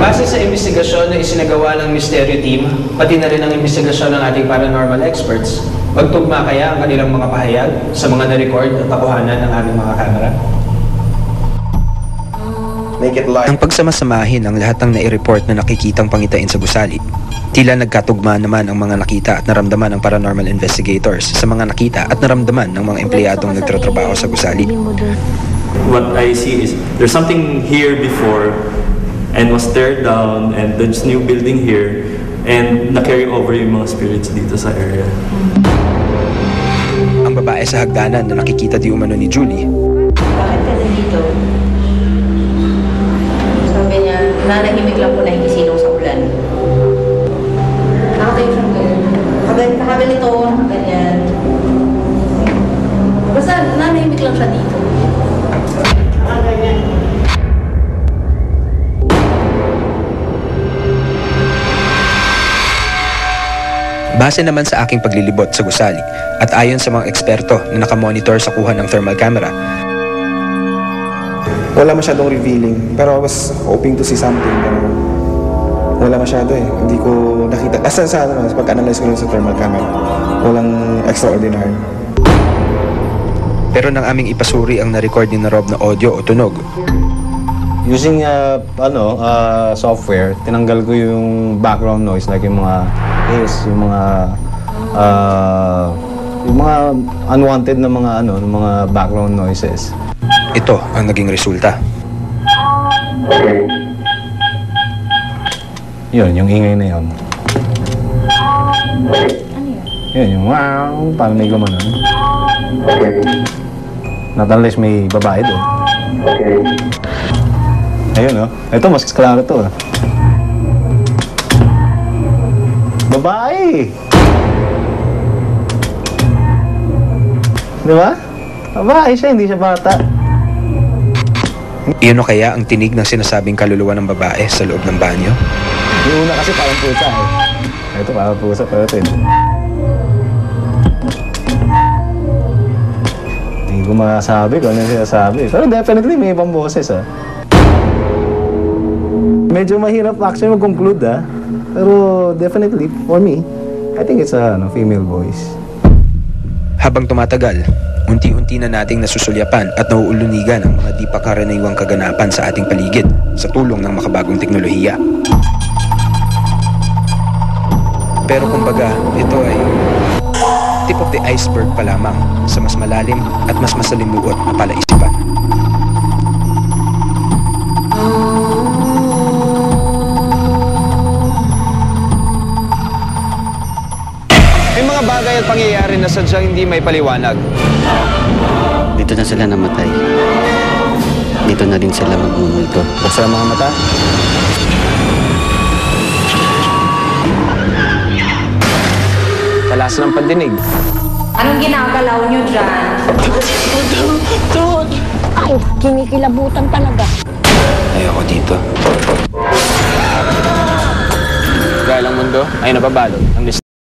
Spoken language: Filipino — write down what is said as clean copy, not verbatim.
Base sa investigasyon na isinagawa ng Misteryo Team, pati na rin ang investigasyon ng ating paranormal experts, magtugma kaya ang kanilang mga pahayag sa mga na-record at nakuhanan ng aming mga kamera? Ang pagsamasamahin ang lahat ng nai-report na nakikitang pangitain sa gusali, tila nagkatugma naman ang mga nakita at naramdaman ng paranormal investigators sa mga nakita at naramdaman ng mga empleyadong nagtatrabaho sa gusali. What I see is there's something here before and was teared down, and there's new building here, and na-carry over yung mga spirits dito sa area. Ang babae sa hagdanan na nakikita di umano ni Julie. Bakit ka dito? Sabi niya, nanahimik lang po nakikisilong sa ulan. Nakatayo siya ganyan. Nakaganito, ganyan. Basta nanahimik lang siya dito. Nakaganyan. Base naman sa aking paglilibot sa gusali at ayon sa mga eksperto na nakamonitor sa kuha ng thermal camera, wala masyadong revealing, pero I was hoping to see something, pero wala masyado eh. Hindi ko nakita. Sa pag-analyze ko rin sa thermal camera, walang extraordinary. pero nang aming ipasuri ang na-record ni Rob na audio o tunog, using software, tinanggal ko yung background noise like yung mga hiss, yung mga unwanted na mga background noises. ito ang naging resulta. Yun, yung ingay na yun. Yun, yung wow, parang may gumanon. Not unless may babae doon. Ayun, oh. Ito, mas klaro to, ah. Babae! Di ba? Babae siya, hindi siya bata. Iyon o kaya ang tinig ng sinasabing kaluluwa ng babae sa loob ng banyo? Yung una kasi parang pusa, eh. Ito parang pusa, pero ito, hindi ko masabi kung ano yung sinasabi. Pero definitely may ibang boses, ah. Medyo mahirap actually mag-conclude, ah. Pero definitely, for me, I think it's a female voice. Habang tumatagal, unti-unti na nating nasusulyapan at nauulunigan ang mga di pa karaniwang kaganapan sa ating paligid sa tulong ng makabagong teknolohiya. Pero kumbaga, ito ay tip of the iceberg pa lamang sa mas malalim at mas masalimuot na palaisipan. May mga bagay at pangyayari na sadyang hindi may paliwanag. Dito na sila namatay. Dito na din sila magmumulto. Buksan ang mga mata. Talas ng pandinig. Anong ginagalaw niyo dyan? Ay, kinikilabutan talaga. Ayoko dito. Dahil ang mundo ay nababalot ng misteryo.